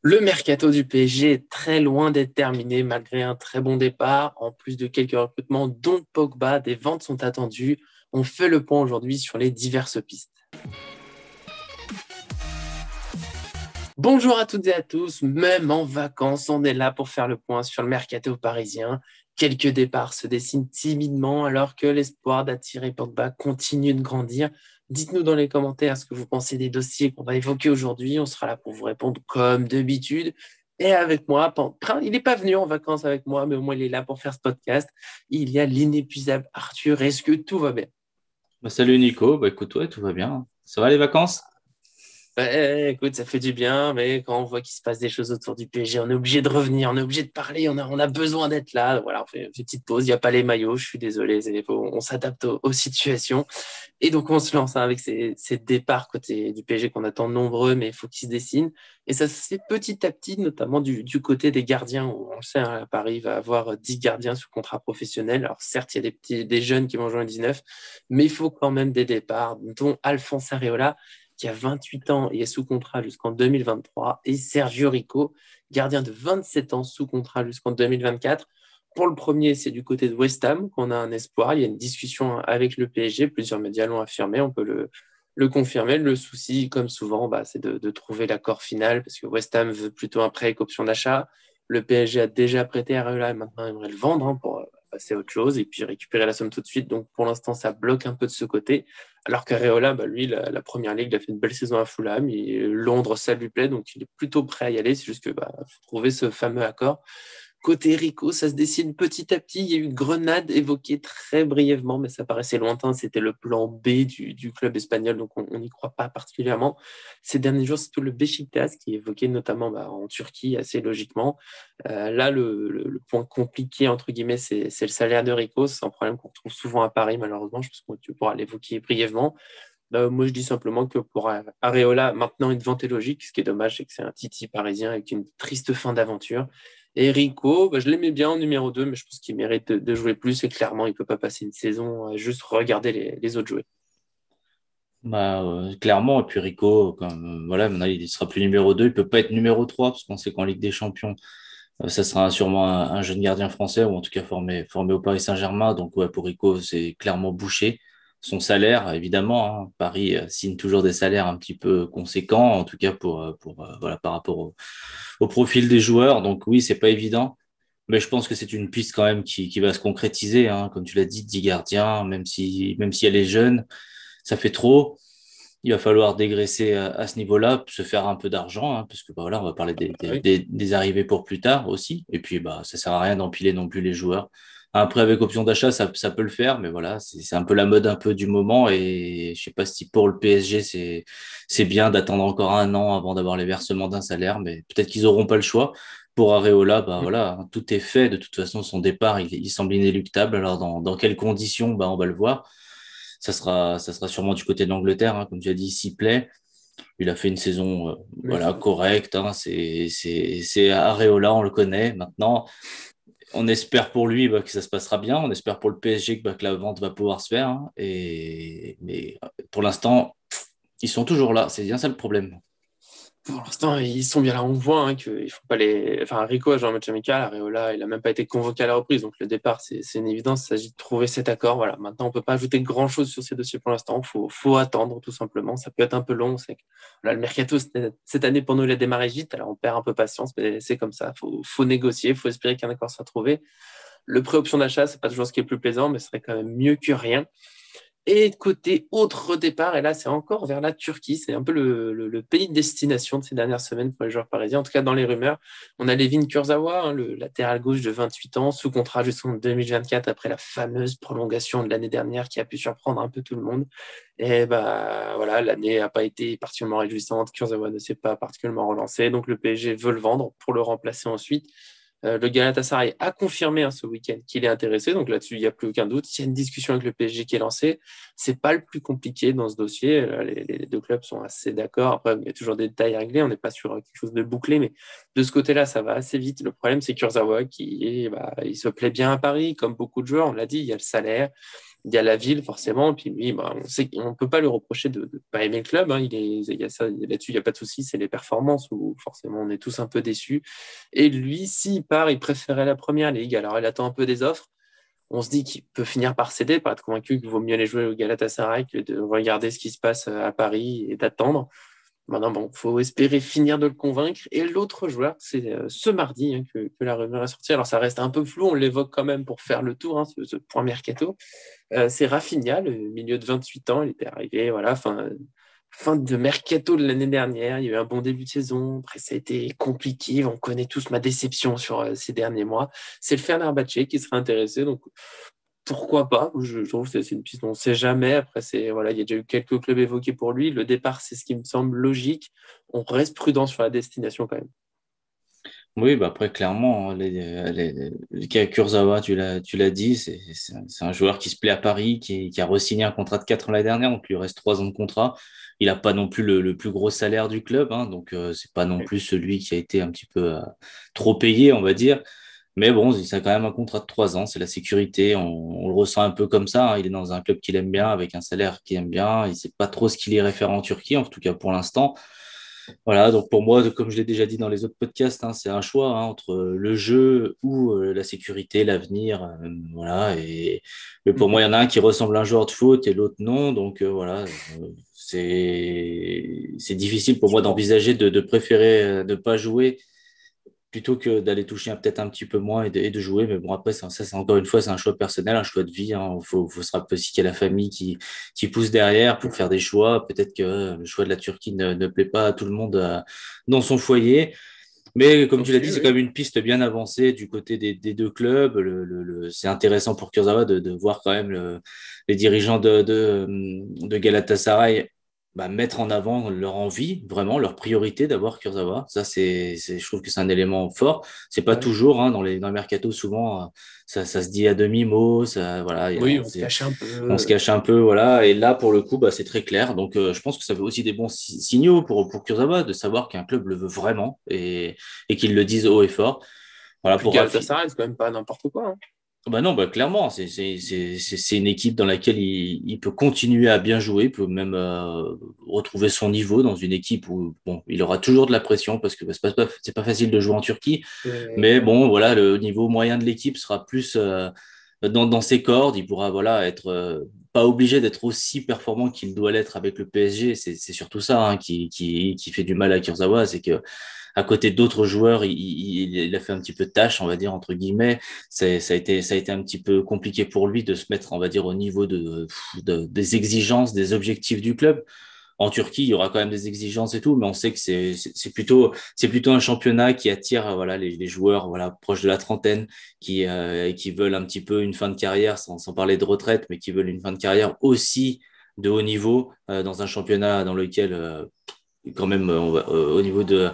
Le mercato du PSG est très loin d'être terminé malgré un très bon départ. En plus de quelques recrutements, dont Pogba, des ventes sont attendues. On fait le point aujourd'hui sur les diverses pistes. Bonjour à toutes et à tous, même en vacances, on est là pour faire le point sur le mercato parisien. Quelques départs se dessinent timidement alors que l'espoir d'attirer Pogba continue de grandir. Dites-nous dans les commentaires ce que vous pensez des dossiers qu'on va évoquer aujourd'hui. On sera là pour vous répondre comme d'habitude. Et avec moi, il n'est pas venu en vacances avec moi, mais au moins il est là pour faire ce podcast. Il y a l'inépuisable Arthur. Est-ce que tout va bien? Salut Nico, écoute, ouais, tout va bien. Ça va les vacances? Écoute, ça fait du bien, mais quand on voit qu'il se passe des choses autour du PSG, on est obligé de revenir, on est obligé de parler, on a besoin d'être là. Voilà, on fait une petite pause, il n'y a pas les maillots, je suis désolé, on s'adapte aux situations. Et donc, on se lance avec ces départs côté du PSG qu'on attend nombreux, mais il faut qu'ils se dessinent. Et ça se fait petit à petit, notamment du côté des gardiens, où on le sait, hein, Paris va avoir 10 gardiens sous contrat professionnel. Alors, certes, il y a des jeunes qui vont jouer en 19, mais il faut quand même des départs, dont Alphonse Areola qui a 28 ans et est sous contrat jusqu'en 2023, et Sergio Rico, gardien de 27 ans sous contrat jusqu'en 2024. Pour le premier, c'est du côté de West Ham qu'on a un espoir. Il y a une discussion avec le PSG, plusieurs médias l'ont affirmé, on peut le confirmer. Le souci, comme souvent, c'est de trouver l'accord final, parce que West Ham veut plutôt un prêt avec option d'achat. Le PSG a déjà prêté Areola et maintenant il aimerait le vendre pour passer à autre chose et puis récupérer la somme tout de suite. Donc pour l'instant, ça bloque un peu de ce côté. Alors qu'Areola, lui, la première ligue, il a fait une belle saison à Fulham. Londres, ça lui plaît, donc il est plutôt prêt à y aller. C'est juste que faut trouver ce fameux accord. Côté Rico, ça se dessine petit à petit. Il y a eu Grenade évoquée très brièvement, mais ça paraissait lointain. C'était le plan B du club espagnol, donc on n'y croit pas particulièrement. Ces derniers jours, c'est tout le Beşiktaş qui est évoqué notamment en Turquie, assez logiquement. Là, le point compliqué, entre guillemets, c'est le salaire de Rico. C'est un problème qu'on retrouve souvent à Paris, malheureusement. Je pense que tu pourras l'évoquer brièvement. Moi, je dis simplement que pour Areola, maintenant, une vente est logique. Ce qui est dommage, c'est que c'est un Titi parisien avec une triste fin d'aventure. Et Rico, je l'aimais bien en numéro 2, mais je pense qu'il mérite de jouer plus. Et clairement, il ne peut pas passer une saison à juste regarder les autres jouer. Clairement, et puis Rico, comme voilà, maintenant il sera plus numéro 2, il peut pas être numéro 3 parce qu'on sait qu'en Ligue des Champions, ça sera sûrement un jeune gardien français ou en tout cas formé au Paris Saint-Germain. Donc ouais, pour Rico, c'est clairement bouché. Son salaire, évidemment, hein, Paris signe toujours des salaires un petit peu conséquents, en tout cas voilà par rapport au profil des joueurs. Donc oui, c'est pas évident. Mais je pense que c'est une piste quand même qui va se concrétiser, hein. Comme tu l'as dit, 10 gardiens, même si elle est jeune, ça fait trop. Il va falloir dégraisser à ce niveau-là, se faire un peu d'argent, hein, parce que voilà, on va parler des, Ah des, oui. des, des arrivées pour plus tard aussi. Et puis ça sert à rien d'empiler non plus les joueurs. Un prêt avec option d'achat, ça peut le faire, mais voilà, c'est un peu la mode un peu du moment. Et je sais pas si pour le PSG, c'est bien d'attendre encore un an avant d'avoir les versements d'un salaire, mais peut-être qu'ils auront pas le choix. Pour Areola, voilà, hein, tout est fait. De toute façon, son départ, il semble inéluctable. Alors, dans quelles conditions, on va le voir. Ça sera sûrement du côté de l'Angleterre, hein, comme tu as dit, s'il plaît. Il a fait une saison, Mais voilà, correcte, hein, c'est Areola, on le connaît. Maintenant, on espère pour lui que ça se passera bien. On espère pour le PSG que la vente va pouvoir se faire, hein. Mais pour l'instant, ils sont toujours là. C'est bien ça le problème. pour l'instant, ils sont bien là. On voit qu'il faut pas les. Enfin, Rico a joué un match amical. Areola, il n'a même pas été convoqué à la reprise. Donc, le départ, c'est une évidence. Il s'agit de trouver cet accord. Voilà. Maintenant, on ne peut pas ajouter grand-chose sur ces dossiers pour l'instant. Il faut attendre, tout simplement. Ça peut être un peu long. Là, le mercato, cette année, pour nous, il a démarré vite. Alors, on perd un peu patience, mais c'est comme ça. Il faut négocier. Il faut espérer qu'un accord soit trouvé. Le pré-option d'achat, c'est pas toujours ce qui est le plus plaisant, mais ce serait quand même mieux que rien. Et côté autre départ, et là c'est encore vers la Turquie, c'est un peu le pays de destination de ces dernières semaines pour les joueurs parisiens, en tout cas dans les rumeurs. On a Levin Kurzawa, le latéral gauche de 28 ans, sous contrat jusqu'en 2024 après la fameuse prolongation de l'année dernière qui a pu surprendre un peu tout le monde. Et voilà, l'année n'a pas été particulièrement réjouissante, Kurzawa ne s'est pas particulièrement relancé, donc le PSG veut le vendre pour le remplacer ensuite. Le Galatasaray a confirmé ce week-end qu'il est intéressé, donc là-dessus, il n'y a plus aucun doute. Il y a une discussion avec le PSG qui est lancée. C'est pas le plus compliqué dans ce dossier. Les deux clubs sont assez d'accord. Après, il y a toujours des détails à régler. On n'est pas sur quelque chose de bouclé, mais de ce côté-là, ça va assez vite. Le problème, c'est Kurzawa il se plaît bien à Paris, comme beaucoup de joueurs. On l'a dit, il y a le salaire. il y a la ville, forcément. Puis lui, on sait qu'on ne peut pas lui reprocher de ne pas aimer le club. Hein. Il y a ça, là-dessus, il n'y a pas de souci. C'est les performances où forcément on est tous un peu déçus. Et lui, s'il part, il préférait la première ligue. Alors, il attend un peu des offres. On se dit qu'il peut finir par céder, par être convaincu qu'il vaut mieux aller jouer au Galatasaray que de regarder ce qui se passe à Paris et d'attendre. Maintenant, bon, faut espérer finir de le convaincre. Et l'autre joueur, c'est ce mardi que la rumeur est sortie. Alors, ça reste un peu flou, on l'évoque quand même pour faire le tour, ce point mercato. C'est Rafinha, le milieu de 28 ans. Il était arrivé, voilà, fin de mercato de l'année dernière. Il y a eu un bon début de saison. Après, ça a été compliqué. On connaît tous ma déception sur ces derniers mois. C'est le Fenerbahçe qui serait intéressé. Donc, pourquoi pas? Je trouve que c'est une piste dont on ne sait jamais. Après, voilà, il y a déjà eu quelques clubs évoqués pour lui. Le départ, c'est ce qui me semble logique. On reste prudent sur la destination quand même. Oui, bah après, clairement, le cas Kurzawa, tu l'as dit, c'est un joueur qui se plaît à Paris, qui a re-signé un contrat de 4 ans l'année dernière, donc il lui reste 3 ans de contrat. Il n'a pas non plus le plus gros salaire du club, hein, donc c'est pas non plus celui qui a été un petit peu trop payé, on va dire. Mais bon, il a quand même un contrat de 3 ans, c'est la sécurité, on le ressent un peu comme ça, hein. Il est dans un club qu'il aime bien, avec un salaire qu'il aime bien, il sait pas trop ce qu'il irait faire en Turquie, en tout cas pour l'instant. Voilà, donc pour moi, comme je l'ai déjà dit dans les autres podcasts, hein, c'est un choix hein, entre le jeu ou la sécurité, l'avenir. Voilà, mais pour moi, il y en a un qui ressemble à un joueur de foot et l'autre non. Donc voilà, c'est difficile pour Je moi pense. d'envisager de préférer ne pas jouer plutôt que d'aller toucher peut-être un petit peu moins et de jouer. Mais bon, après, ça, c'est encore une fois, c'est un choix personnel, un choix de vie. Hein. Faut se rappeler aussi qu'il y a la famille qui pousse derrière pour faire des choix. Peut-être que le choix de la Turquie ne plaît pas à tout le monde dans son foyer. Mais comme tu l'as Aussi, dit, c'est quand oui. même une piste bien avancée du côté des deux clubs. C'est intéressant pour Kurzawa de voir quand même les dirigeants de Galatasaray mettre en avant leur envie, vraiment leur priorité d'avoir Kurzawa. Ça, je trouve que c'est un élément fort. C'est pas Ouais. toujours hein, dans les mercatos souvent ça se dit à demi-mot. Ça, voilà, Oui, on se cache un on se peu. cache un peu, voilà. Et là, pour le coup, c'est très clair. Donc, je pense que ça fait aussi des bons signaux pour Kurzawa de savoir qu'un club le veut vraiment et qu'ils le disent haut et fort. Voilà, Puis pour Rafi. Galatasaray, c'est quand même pas n'importe quoi. Hein. Bah non, clairement, c'est une équipe dans laquelle il peut continuer à bien jouer, il peut même retrouver son niveau dans une équipe où bon, il aura toujours de la pression parce que c'est pas facile de jouer en Turquie. Mais Ouais. bon, voilà, le niveau moyen de l'équipe sera plus dans ses cordes. Il pourra voilà être pas obligé d'être aussi performant qu'il doit l'être avec le PSG. C'est surtout ça hein, qui fait du mal à Kurzawa, c'est que à côté d'autres joueurs, il a fait un petit peu de tâche, on va dire entre guillemets. Ça a été un petit peu compliqué pour lui de se mettre, on va dire, au niveau des exigences, des objectifs du club. En Turquie, il y aura quand même des exigences et tout, mais on sait que c'est plutôt un championnat qui attire voilà les joueurs voilà proches de la trentaine qui veulent un petit peu une fin de carrière sans parler de retraite, mais qui veulent une fin de carrière aussi de haut niveau dans un championnat dans lequel quand même au niveau de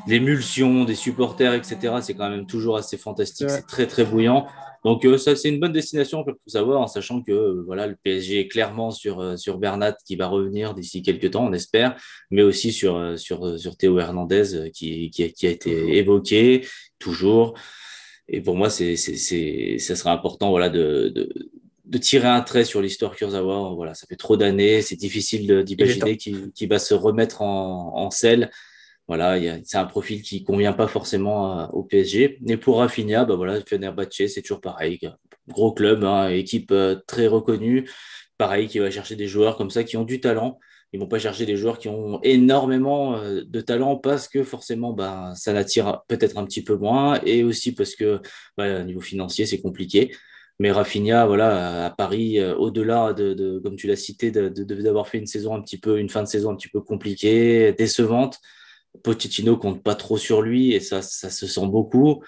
l'émulsion des supporters, etc. C'est quand même toujours assez fantastique, Ouais. c'est très très bouillant. Donc ça c'est une bonne destination pour tout savoir, en sachant que voilà le PSG est clairement sur Bernat qui va revenir d'ici quelques temps, on espère, mais aussi sur Théo Hernandez qui a été Toujours. évoqué toujours. Et pour moi ça sera important voilà de tirer un trait sur l'histoire Kurzawa. Voilà, ça fait trop d'années, c'est difficile Il est temps. d'imaginer qu'il va se remettre en selle. Voilà, c'est un profil qui convient pas forcément au PSG. Et pour Rafinha, voilà, Fenerbahçe, c'est toujours pareil. Gros club, hein, équipe très reconnue. Pareil, qui va chercher des joueurs comme ça qui ont du talent. Ils vont pas chercher des joueurs qui ont énormément de talent parce que forcément, ça l'attire peut-être un petit peu moins et aussi parce que au niveau financier, c'est compliqué. Mais Rafinha, voilà, à Paris, au-delà comme tu l'as cité, d'avoir fait une fin de saison un petit peu compliquée, décevante, Pochettino compte pas trop sur lui et ça se sent beaucoup.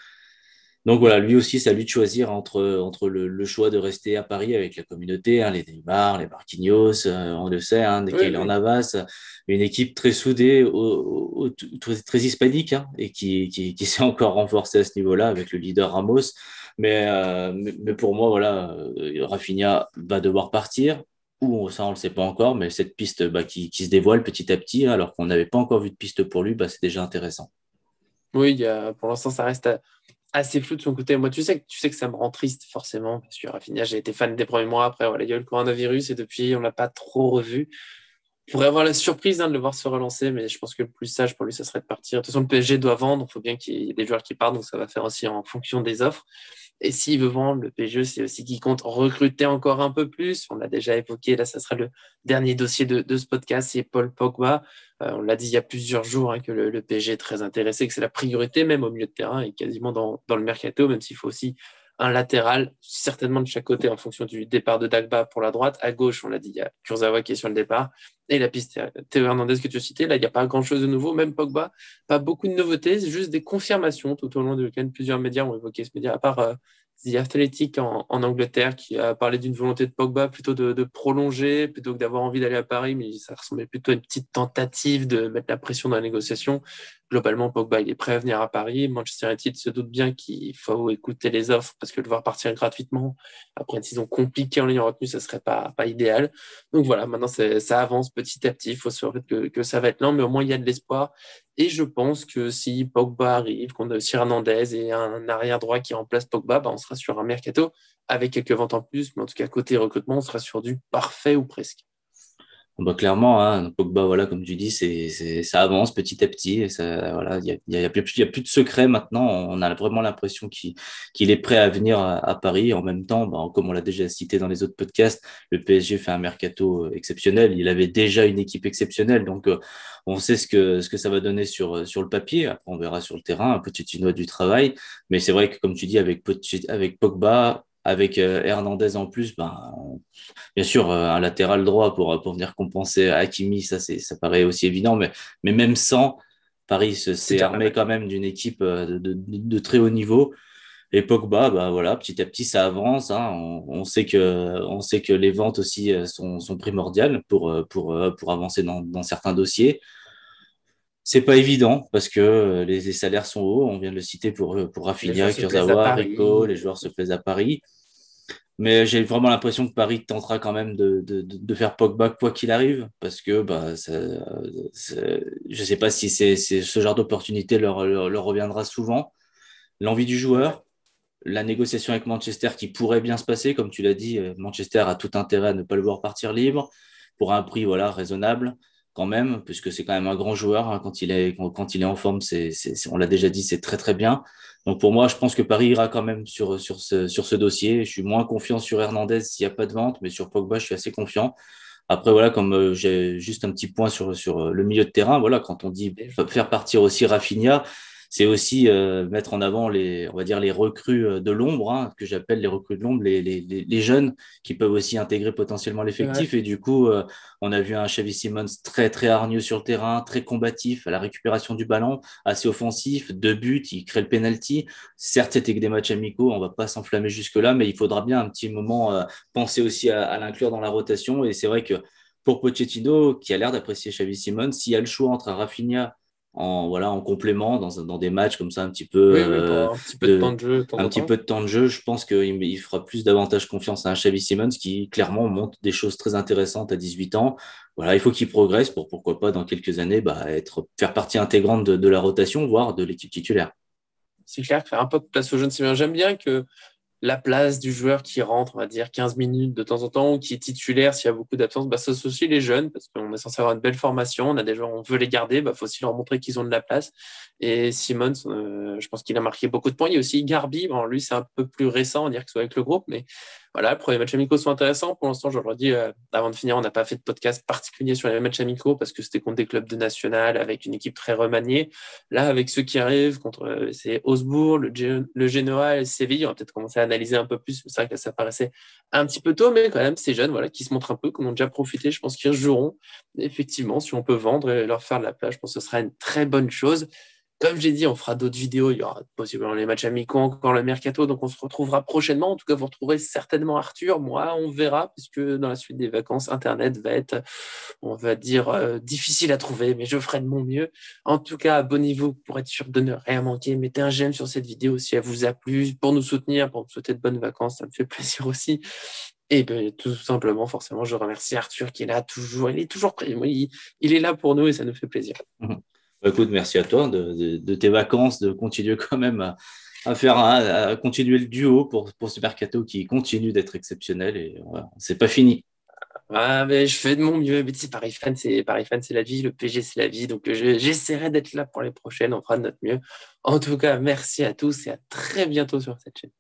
Donc voilà, lui aussi, c'est à lui de choisir entre le choix de rester à Paris avec la communauté, hein, les Neymar, les Marquinhos, on le sait, hein, des Oui, Keylor oui. Navas, une équipe très soudée, très hispanique, hein, et qui s'est encore renforcée à ce niveau-là avec le leader Ramos. Mais pour moi, voilà, Rafinha va devoir partir. Ou ça, on le sait pas encore, mais cette piste qui se dévoile petit à petit, hein, alors qu'on n'avait pas encore vu de piste pour lui, c'est déjà intéressant. Oui, pour l'instant, ça reste assez flou de son côté. Moi, tu sais que ça me rend triste, forcément, parce que Rafinha, j'ai été fan des premiers mois. Après, voilà, il y a eu le coronavirus et depuis, on l'a pas trop revu. Je pourrais avoir la surprise de le voir se relancer, mais je pense que le plus sage pour lui, ça serait de partir. De toute façon, le PSG doit vendre, il faut bien qu'il y ait des joueurs qui partent, donc ça va faire aussi en fonction des offres. Et s'il veut vendre, le PSG, c'est aussi qu'il compte recruter encore un peu plus. On l'a déjà évoqué, là, ça sera le dernier dossier de ce podcast, c'est Paul Pogba. On l'a dit il y a plusieurs jours, hein, que le PSG est très intéressé, que c'est la priorité même au milieu de terrain et quasiment dans le mercato, même s'il faut aussi un latéral, certainement de chaque côté en fonction du départ de Dagba pour la droite. À gauche, on l'a dit, il y a Kurzawa qui est sur le départ. Et la piste Théo Hernandez que tu as cité, là, il n'y a pas grand-chose de nouveau, même Pogba, pas beaucoup de nouveautés, c'est juste des confirmations tout au long du week-end. Plusieurs médias ont évoqué ce média, à part The Athletic en Angleterre, qui a parlé d'une volonté de Pogba plutôt de prolonger, plutôt que d'avoir envie d'aller à Paris, mais ça ressemblait plutôt à une petite tentative de mettre la pression dans la négociation. Globalement, Pogba, il est prêt à venir à Paris. Manchester United se doute bien qu'il faut écouter les offres parce que le voir partir gratuitement après une saison compliquée en ligne retenue, ça serait pas idéal. Donc voilà, maintenant ça avance petit à petit. Il faut se rappeler que ça va être lent, mais au moins il y a de l'espoir. Et je pense que si Pogba arrive, qu'on a aussi Hernandez et un arrière droit qui remplace Pogba, bah, on sera sur un mercato avec quelques ventes en plus. Mais en tout cas, côté recrutement, on sera sur du parfait ou presque. Bah, clairement, hein, Pogba, voilà, comme tu dis, ça avance petit à petit. Et ça, voilà, il y a plus de secret maintenant. On a vraiment l'impression qu'il est prêt à venir à Paris. En même temps, bah, comme on l'a déjà cité dans les autres podcasts, le PSG fait un mercato exceptionnel. Il avait déjà une équipe exceptionnelle. Donc, on sait ce que ça va donner sur le papier. Après, on verra sur le terrain. Pochettino a du travail. Mais c'est vrai que, comme tu dis, avec Pogba, avec Hernandez en plus, ben, bien sûr, un latéral droit pour venir compenser Hakimi, ça paraît aussi évident, mais même sans, Paris C'est s'est déjà pas armé mal. quand même d'une équipe de très haut niveau. Et Pogba, bah voilà, petit à petit, ça avance, hein. On sait que les ventes aussi sont primordiales pour avancer dans certains dossiers. C'est pas évident parce que les salaires sont hauts. On vient de le citer pour Les joueurs Rafinha, se plaisent à Kurzawa, Rico, Paris. les joueurs se plaisent à Paris. Mais j'ai vraiment l'impression que Paris tentera quand même de faire Pogba quoi qu'il arrive, parce que bah, je ne sais pas si ce genre d'opportunité leur reviendra souvent. L'envie du joueur, la négociation avec Manchester qui pourrait bien se passer, comme tu l'as dit, Manchester a tout intérêt à ne pas le voir partir libre pour un prix voilà, raisonnable quand même, puisque c'est quand même un grand joueur, hein, quand il est en forme, on l'a déjà dit, c'est très très bien. Donc pour moi, je pense que Paris ira quand même sur ce dossier. Je suis moins confiant sur Hernandez s'il n'y a pas de vente, mais sur Pogba, je suis assez confiant. Après, voilà, comme j'ai juste un petit point sur le milieu de terrain, voilà, quand on dit faire partir aussi Rafinha, c'est aussi mettre en avant on va dire les recrues de l'ombre, hein, que j'appelle les recrues de l'ombre, les jeunes qui peuvent aussi intégrer potentiellement C'est vrai. l'effectif. Et du coup, on a vu un Xavi Simons très, très hargneux sur le terrain, très combatif à la récupération du ballon, assez offensif, 2 buts, il crée le penalty. Certes, c'était que des matchs amicaux, on va pas s'enflammer jusque-là, mais il faudra bien un petit moment penser aussi à l'inclure dans la rotation. Et c'est vrai que pour Pochettino, qui a l'air d'apprécier Xavi Simons, s'il y a le choix entre un Rafinha en complément dans des matchs comme ça Oui, oui, pour un petit peu de temps de jeu de temps un en petit temps. peu de temps de jeu, je pense qu'il fera plus davantage confiance à un Xavi Simons qui clairement montre des choses très intéressantes à 18 ans. Voilà, il faut qu'il progresse pour pourquoi pas dans quelques années faire partie intégrante de la rotation, voire de l'équipe titulaire. C'est clair que faire un peu de place aux jeunes, c'est bien. J'aime bien que la place du joueur qui rentre, on va dire 15 minutes de temps en temps, ou qui est titulaire s'il y a beaucoup d'absence, bah, ça associe les jeunes, parce qu'on est censé avoir une belle formation, on a des joueurs, on veut les garder, bah, faut aussi leur montrer qu'ils ont de la place. Et Simmons, je pense qu'il a marqué beaucoup de points. Il y a aussi Garbi, bon, lui c'est un peu plus récent, on dirait que ce soit avec le groupe, mais voilà, les premiers matchs amicaux sont intéressants. Pour l'instant, je leur dis, avant de finir, on n'a pas fait de podcast particulier sur les matchs amicaux, parce que c'était contre des clubs de national, avec une équipe très remaniée. Là, avec ceux qui arrivent, contre c'est Augsbourg, le Genoa et le Séville, on va peut-être commencer à analyser un peu plus. C'est vrai que là, ça paraissait un petit peu tôt, mais quand même, ces jeunes voilà, qui se montrent un peu, qui en ont déjà profité, je pense qu'ils joueront. Effectivement, si on peut vendre et leur faire de la place, je pense que ce sera une très bonne chose. Comme j'ai dit, on fera d'autres vidéos. Il y aura possiblement les matchs amicaux, encore le mercato. Donc, on se retrouvera prochainement. En tout cas, vous retrouverez certainement Arthur. Moi, on verra, puisque dans la suite des vacances, Internet va être, on va dire, difficile à trouver, mais je ferai de mon mieux. En tout cas, abonnez-vous pour être sûr de ne rien manquer. Mettez un j'aime sur cette vidéo si elle vous a plu, pour nous soutenir, pour nous souhaiter de bonnes vacances. Ça me fait plaisir aussi. Et bien, tout simplement, forcément, je remercie Arthur qui est là toujours. Il est toujours prêt. Il est là pour nous et ça nous fait plaisir. Mhm. Bah, écoute, merci à toi de tes vacances, de continuer quand même à continuer le duo pour ce mercato qui continue d'être exceptionnel et voilà, c'est pas fini. Ah, mais je fais de mon mieux. Mais tu sais, Paris fan, c'est la vie. Le PG, c'est la vie. Donc, j'essaierai d'être là pour les prochaines. On fera de notre mieux. En tout cas, merci à tous et à très bientôt sur cette chaîne.